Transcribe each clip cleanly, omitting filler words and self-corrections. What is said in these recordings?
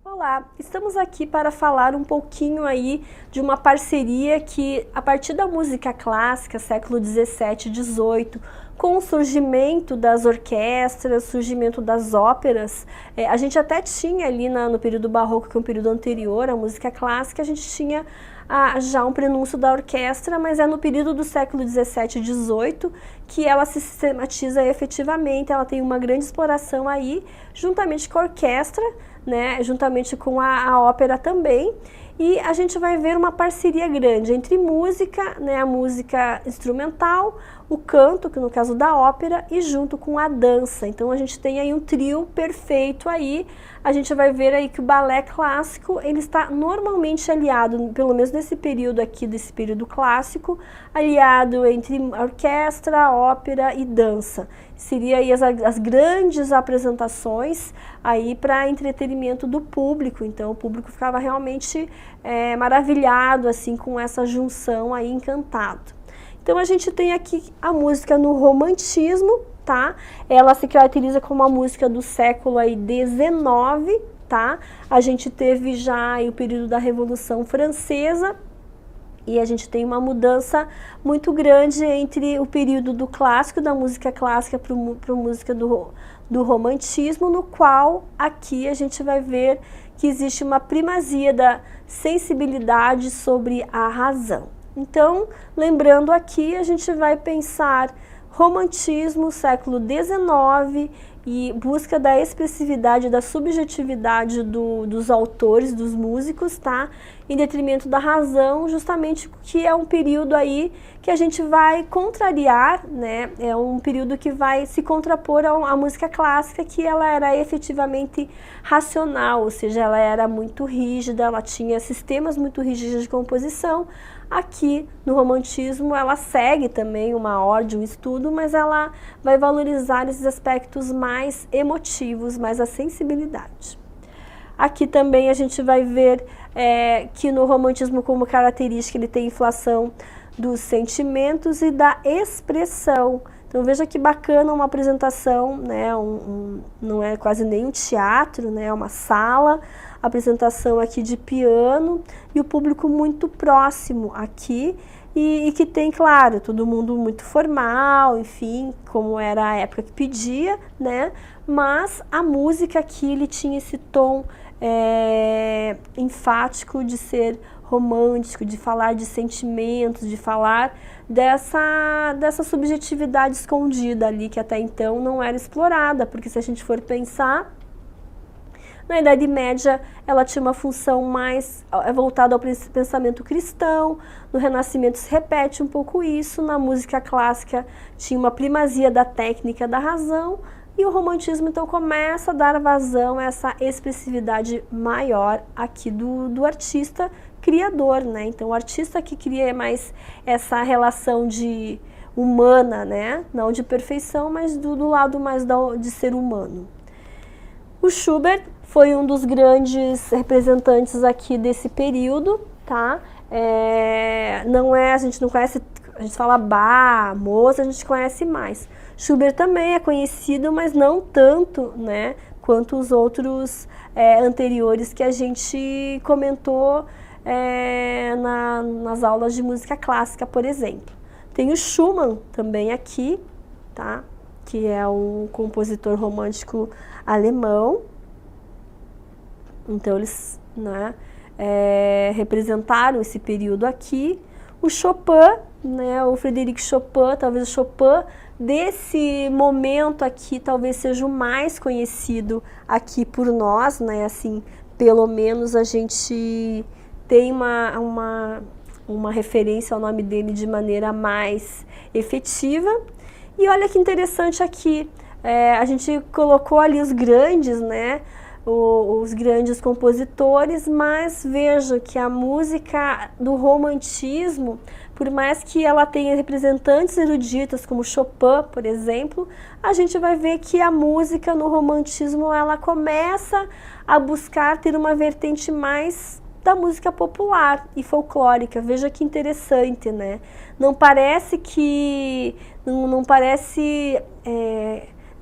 Olá, estamos aqui para falar um pouquinho aí de uma parceria que, a partir da música clássica, século 17, 18, com o surgimento das orquestras, surgimento das óperas, a gente até tinha ali no período barroco, que é um período anterior à música clássica, a gente tinha já um prenúncio da orquestra, mas é no período do século 17 e 18 que ela se sistematiza efetivamente, ela tem uma grande exploração aí, juntamente com a orquestra, né, juntamente com a ópera também, e a gente vai ver uma parceria grande entre música, né, a música instrumental, o canto, que no caso da ópera, e junto com a dança. Então a gente tem aí um trio perfeito aí. A gente vai ver aí que o balé clássico, ele está normalmente aliado, pelo menos nesse período aqui, desse período clássico, aliado entre orquestra, ópera e dança. Seria aí as grandes apresentações aí para entretenimento do público. Então o público ficava realmente maravilhado assim com essa junção aí, encantado. Então a gente tem aqui a música no romantismo, tá? Ela se caracteriza como uma música do século aí 19, tá? A gente teve já aí o período da Revolução Francesa e a gente tem uma mudança muito grande entre o período do clássico, da música clássica para a música do romantismo, no qual aqui a gente vai ver que existe uma primazia da sensibilidade sobre a razão. Então, lembrando aqui, a gente vai pensar romantismo, século XIX, e busca da expressividade, da subjetividade dos autores, dos músicos, tá? Em detrimento da razão, justamente que é um período aí que a gente vai contrariar, né? É um período que vai se contrapor à música clássica, que ela era efetivamente racional, ou seja, ela era muito rígida, ela tinha sistemas muito rígidos de composição. Aqui no romantismo ela segue também uma ordem, um estudo, mas ela vai valorizar esses aspectos mais emotivos, mais a sensibilidade. Aqui também a gente vai ver que no romantismo como característica ele tem inflação dos sentimentos e da expressão. Então veja que bacana uma apresentação, né? Não é quase nem um teatro, né? É uma sala, apresentação aqui de piano e o público muito próximo aqui e que tem, claro, todo mundo muito formal, enfim, como era a época que pedia, né? Mas a música aqui ele tinha esse tom enfático de ser romântico, de falar de sentimentos, de falar dessa subjetividade escondida ali, que até então não era explorada, porque se a gente for pensar, na Idade Média ela tinha uma função mais voltada ao pensamento cristão, no Renascimento se repete um pouco isso, na música clássica tinha uma primazia da técnica, da razão, e o romantismo então começa a dar vazão a essa expressividade maior aqui do artista criador, né? Então o artista que cria mais essa relação de humana, né? Não de perfeição, mas do lado mais de ser humano. O Schubert foi um dos grandes representantes aqui desse período, tá? A gente não conhece, a gente fala Bach, Mozart, a gente conhece mais. Schubert também é conhecido, mas não tanto, né, quanto os outros anteriores que a gente comentou nas aulas de música clássica, por exemplo. Tem o Schumann também aqui, tá? Que é um compositor romântico alemão. Então eles, né, representaram esse período aqui. O Chopin, né, o Frédéric Chopin, talvez o Chopin desse momento aqui talvez seja o mais conhecido aqui por nós, né, assim, pelo menos a gente tem uma referência ao nome dele de maneira mais efetiva. E olha que interessante aqui, a gente colocou ali os grandes, né, os grandes compositores, mas veja que a música do romantismo, por mais que ela tenha representantes eruditas como Chopin, por exemplo, a gente vai ver que a música no romantismo ela começa a buscar ter uma vertente mais da música popular e folclórica. Veja que interessante, né? Não parece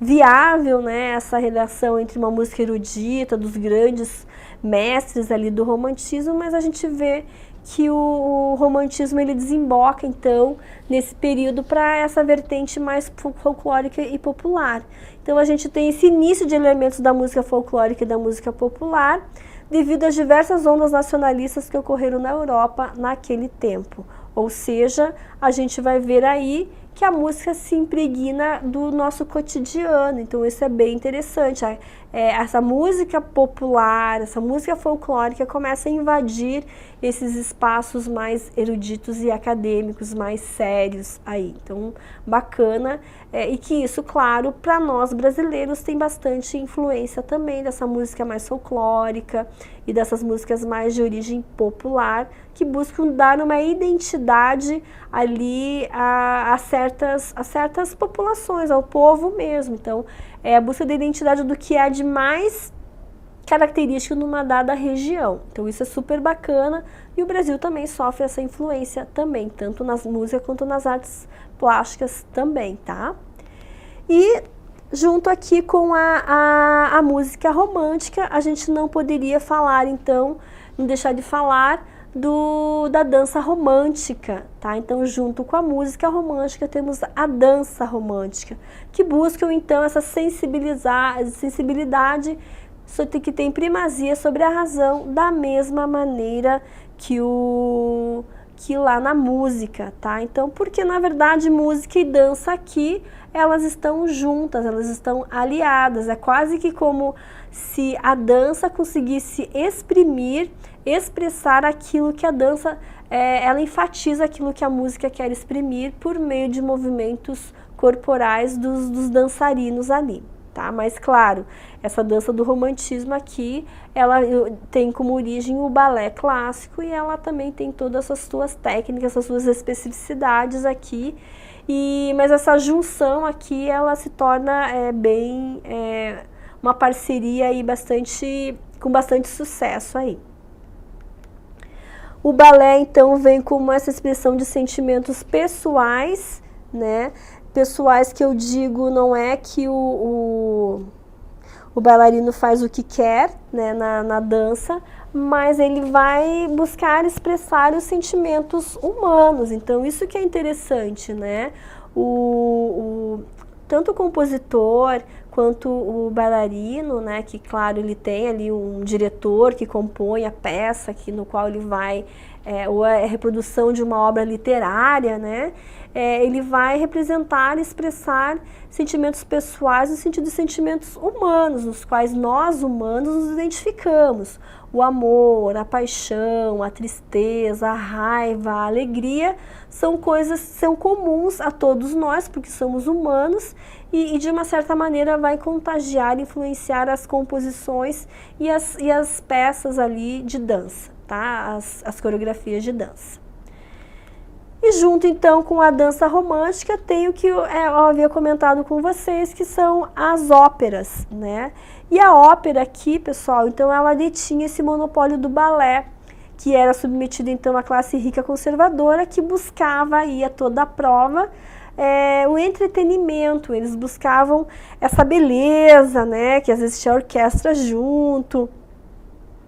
viável, né, essa relação entre uma música erudita, dos grandes mestres ali do romantismo, mas a gente vê que o romantismo ele desemboca então nesse período para essa vertente mais folclórica e popular. Então a gente tem esse início de elementos da música folclórica e da música popular devido às diversas ondas nacionalistas que ocorreram na Europa naquele tempo. Ou seja, a gente vai ver aí que a música se impregna do nosso cotidiano, então isso é bem interessante. Essa música popular, essa música folclórica começa a invadir esses espaços mais eruditos e acadêmicos, mais sérios aí. Então, bacana, e que isso, claro, para nós brasileiros tem bastante influência também dessa música mais folclórica e dessas músicas mais de origem popular, que buscam dar uma identidade ali a certas populações, ao povo mesmo. Então, é a busca da identidade do que há de mais característico numa dada região. Então isso é super bacana e o Brasil também sofre essa influência também, tanto nas músicas quanto nas artes plásticas também, tá? E junto aqui com a música romântica, a gente não poderia falar então, não deixar de falar da dança romântica, tá? Então, junto com a música romântica, temos a dança romântica, que buscam então essa sensibilidade que tem primazia sobre a razão, da mesma maneira que lá na música, tá? Então, porque na verdade música e dança aqui, elas estão juntas, elas estão aliadas, é quase que como se a dança conseguisse expressar aquilo que a dança, ela enfatiza aquilo que a música quer exprimir por meio de movimentos corporais dos dançarinos ali, tá? Mas claro, essa dança do romantismo aqui, ela tem como origem o balé clássico e ela também tem todas as suas técnicas, as suas especificidades aqui, mas essa junção aqui, ela se torna uma parceria aí com bastante sucesso aí. O balé, então, vem como essa expressão de sentimentos pessoais, né? Pessoais que eu digo, não é que o bailarino faz o que quer, né, na dança, mas ele vai buscar expressar os sentimentos humanos. Então, isso que é interessante, né? Tanto o compositor quanto o bailarino, né, que claro, ele tem ali um diretor que compõe a peça, no qual ele vai, ou é a reprodução de uma obra literária, né, ele vai representar e expressar sentimentos pessoais no sentido de sentimentos humanos, nos quais nós humanos nos identificamos. O amor, a paixão, a tristeza, a raiva, a alegria são comuns a todos nós, porque somos humanos, e de uma certa maneira vai contagiar, influenciar as composições e as peças ali de dança, tá? As coreografias de dança. E junto então com a dança romântica tem o que eu havia comentado com vocês, que são as óperas, né? E a ópera aqui, pessoal, então ela detinha esse monopólio do balé, que era submetido então à classe rica conservadora, que buscava aí a toda a prova o entretenimento. Eles buscavam essa beleza, né? Que às vezes tinha orquestra junto.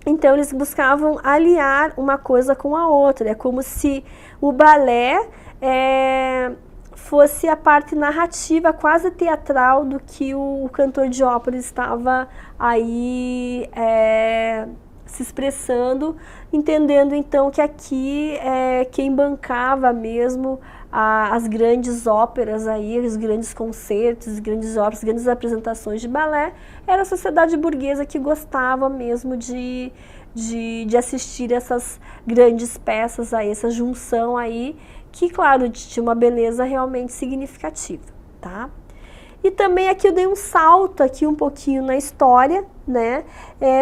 Então eles buscavam aliar uma coisa com a outra. É como se o balé fosse a parte narrativa, quase teatral, do que o cantor de ópera estava aí se expressando, entendendo então que aqui quem bancava mesmo as grandes óperas aí, os grandes concertos, grandes óperas, grandes apresentações de balé, era a sociedade burguesa que gostava mesmo de assistir essas grandes peças aí, essa junção aí, que claro, tinha uma beleza realmente significativa, tá? E também aqui eu dei um salto aqui um pouquinho na história, né,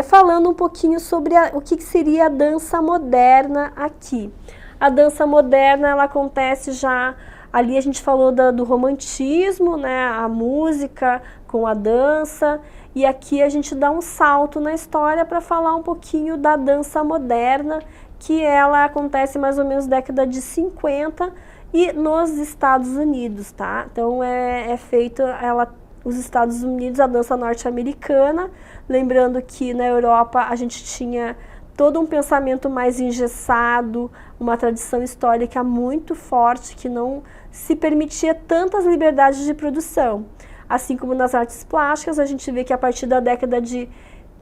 falando um pouquinho sobre o que seria a dança moderna aqui. A dança moderna, ela acontece já, ali a gente falou do romantismo, né, a música com a dança, e aqui a gente dá um salto na história para falar um pouquinho da dança moderna, que ela acontece mais ou menos na década de 50 e nos Estados Unidos, tá? Então ela os Estados Unidos, a dança norte-americana, lembrando que na Europa a gente tinha todo um pensamento mais engessado, uma tradição histórica muito forte que não se permitia tantas liberdades de produção. Assim como nas artes plásticas, a gente vê que a partir da década de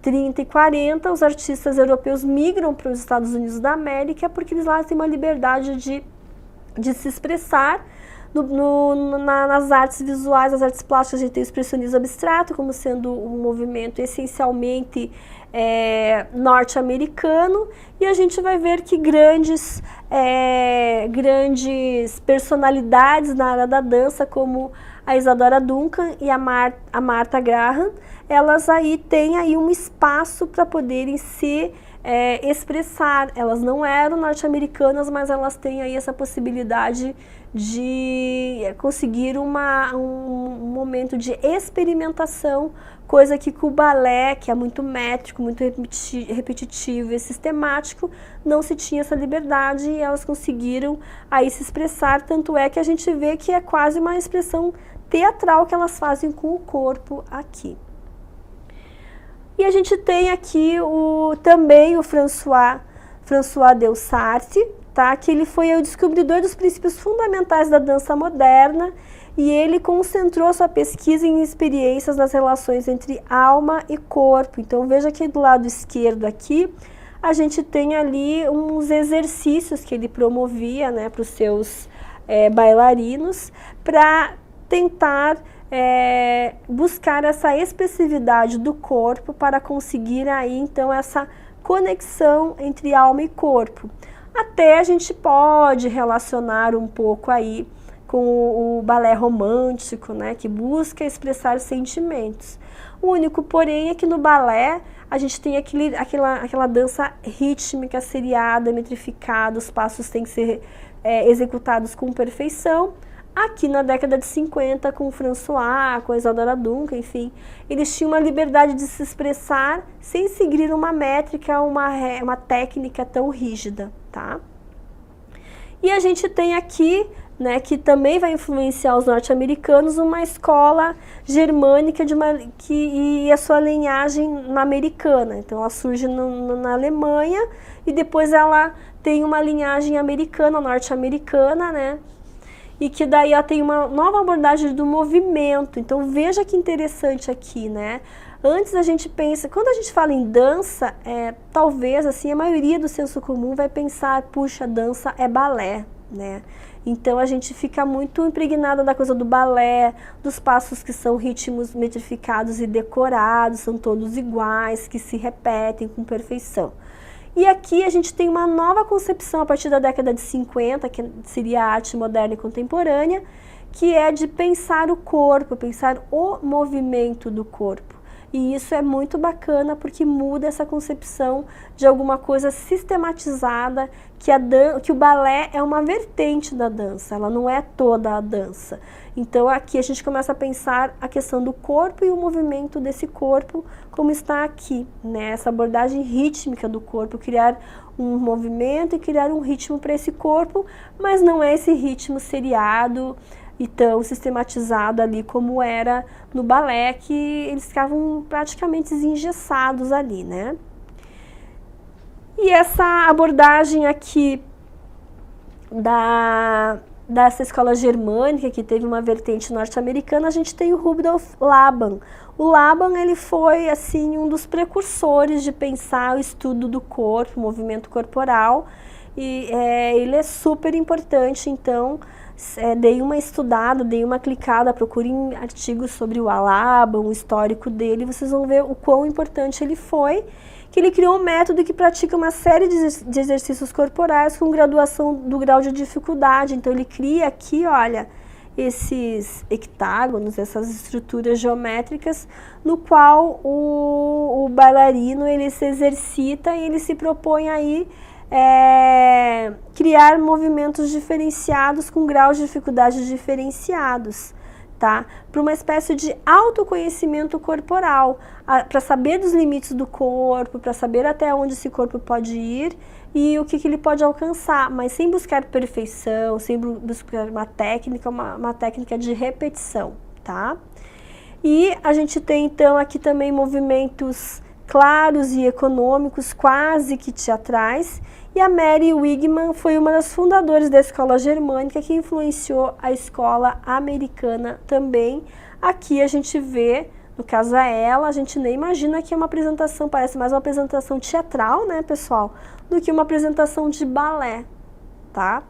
30 e 40, os artistas europeus migram para os Estados Unidos da América porque eles lá têm uma liberdade de se expressar. Nas artes visuais, nas artes plásticas, a gente tem o expressionismo abstrato como sendo um movimento essencialmente norte-americano, e a gente vai ver que grandes personalidades na área da dança, como a Isadora Duncan e a Martha Graham, elas aí têm aí um espaço para poderem se expressar. Elas não eram norte-americanas, mas elas têm aí essa possibilidade de conseguir um momento de experimentação, coisa que com o balé, que é muito métrico, muito repetitivo e sistemático, não se tinha essa liberdade, e elas conseguiram aí se expressar, tanto é que a gente vê que é quase uma expressão teatral que elas fazem com o corpo aqui. E a gente tem aqui também o François Delsarte, tá? Que ele foi o descobridor dos princípios fundamentais da dança moderna, e ele concentrou sua pesquisa em experiências nas relações entre alma e corpo. Então veja que do lado esquerdo aqui, a gente tem ali uns exercícios que ele promovia, né, para os seus bailarinos, para tentar buscar essa expressividade do corpo para conseguir aí então essa conexão entre alma e corpo. Até a gente pode relacionar um pouco aí com o balé romântico, né, que busca expressar sentimentos. O único porém é que no balé a gente tem aquela dança rítmica, seriada, metrificada, os passos têm que ser executados com perfeição. Aqui na década de 50, com o François, com a Isadora Duncan, enfim, eles tinham uma liberdade de se expressar sem seguir uma métrica, uma técnica tão rígida, tá? E a gente tem aqui, né, que também vai influenciar os norte-americanos, uma escola germânica e a sua linhagem americana. Então ela surge na Alemanha e depois ela tem uma linhagem americana, norte-americana, né? E que daí ela tem uma nova abordagem do movimento. Então veja que interessante aqui, né? Antes a gente pensa, quando a gente fala em dança, talvez assim a maioria do senso comum vai pensar, puxa, dança é balé, né? Então a gente fica muito impregnada da coisa do balé, dos passos que são ritmos metrificados e decorados, são todos iguais, que se repetem com perfeição. E aqui a gente tem uma nova concepção a partir da década de 50, que seria a arte moderna e contemporânea, que é de pensar o corpo, pensar o movimento do corpo. E isso é muito bacana porque muda essa concepção de alguma coisa sistematizada, que o balé é uma vertente da dança, ela não é toda a dança. Então aqui a gente começa a pensar a questão do corpo e o movimento desse corpo, como está aqui, né? Essa abordagem rítmica do corpo, criar um movimento e criar um ritmo para esse corpo, mas não é esse ritmo seriado e tão sistematizado ali como era no balé, que eles ficavam praticamente engessados ali, né? E essa abordagem aqui dessa escola germânica, que teve uma vertente norte-americana, a gente tem o Rudolf Laban. O Laban, ele foi assim um dos precursores de pensar o estudo do corpo, o movimento corporal, e ele é super importante. Então dei uma estudada, dei uma clicada, procurem artigos sobre o Laban, o histórico dele, vocês vão ver o quão importante ele foi, que ele criou um método que pratica uma série de exercícios corporais com graduação do grau de dificuldade. Então ele cria aqui, olha, esses hectágonos, essas estruturas geométricas, no qual o bailarino ele se exercita e ele se propõe aí criar movimentos diferenciados com graus de dificuldade diferenciados, tá? Para uma espécie de autoconhecimento corporal, para saber dos limites do corpo, para saber até onde esse corpo pode ir e o que ele pode alcançar, mas sem buscar perfeição, sem buscar uma técnica de repetição, tá? E a gente tem então aqui também movimentos claros e econômicos, quase que teatrais. E a Mary Wigman foi uma das fundadoras da escola germânica que influenciou a escola americana também. Aqui a gente vê, no caso ela, a gente nem imagina que é uma apresentação, parece mais uma apresentação teatral, né, pessoal, do que uma apresentação de balé, tá?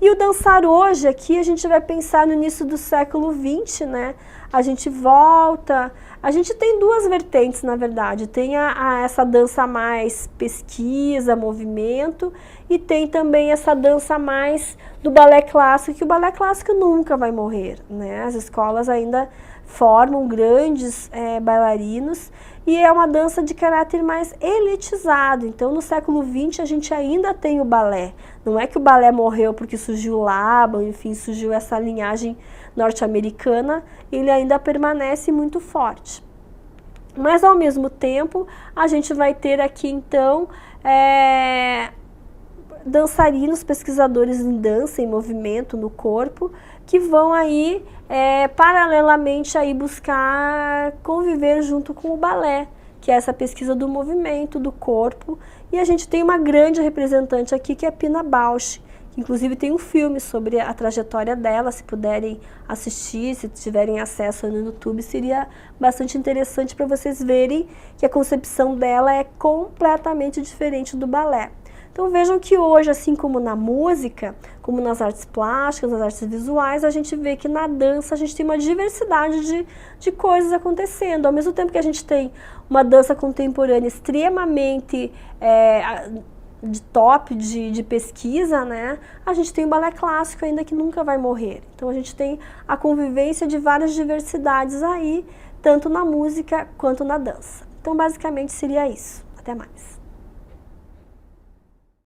E o dançar hoje, aqui a gente vai pensar no início do século XX, né? A gente volta, a gente tem duas vertentes, na verdade. Tem essa dança mais pesquisa, movimento, e tem também essa dança mais do balé clássico, que o balé clássico nunca vai morrer, né? As escolas ainda formam grandes bailarinos, e é uma dança de caráter mais elitizado. Então, no século XX, a gente ainda tem o balé. Não é que o balé morreu porque surgiu o Laban, enfim, surgiu essa linhagem norte-americana, ele ainda permanece muito forte. Mas, ao mesmo tempo, a gente vai ter aqui, então, dançarinos, pesquisadores em dança, em movimento, no corpo, que vão aí, paralelamente, aí buscar conviver junto com o balé, que é essa pesquisa do movimento, do corpo. E a gente tem uma grande representante aqui, que é a Pina Bausch, que inclusive tem um filme sobre a trajetória dela. Se puderem assistir, se tiverem acesso no YouTube, seria bastante interessante para vocês verem que a concepção dela é completamente diferente do balé. Então vejam que hoje, assim como na música, como nas artes plásticas, nas artes visuais, a gente vê que na dança a gente tem uma diversidade de coisas acontecendo. Ao mesmo tempo que a gente tem uma dança contemporânea extremamente de top, de pesquisa, né? A gente tem o balé clássico ainda que nunca vai morrer. Então a gente tem a convivência de várias diversidades aí, tanto na música quanto na dança. Então basicamente seria isso. Até mais.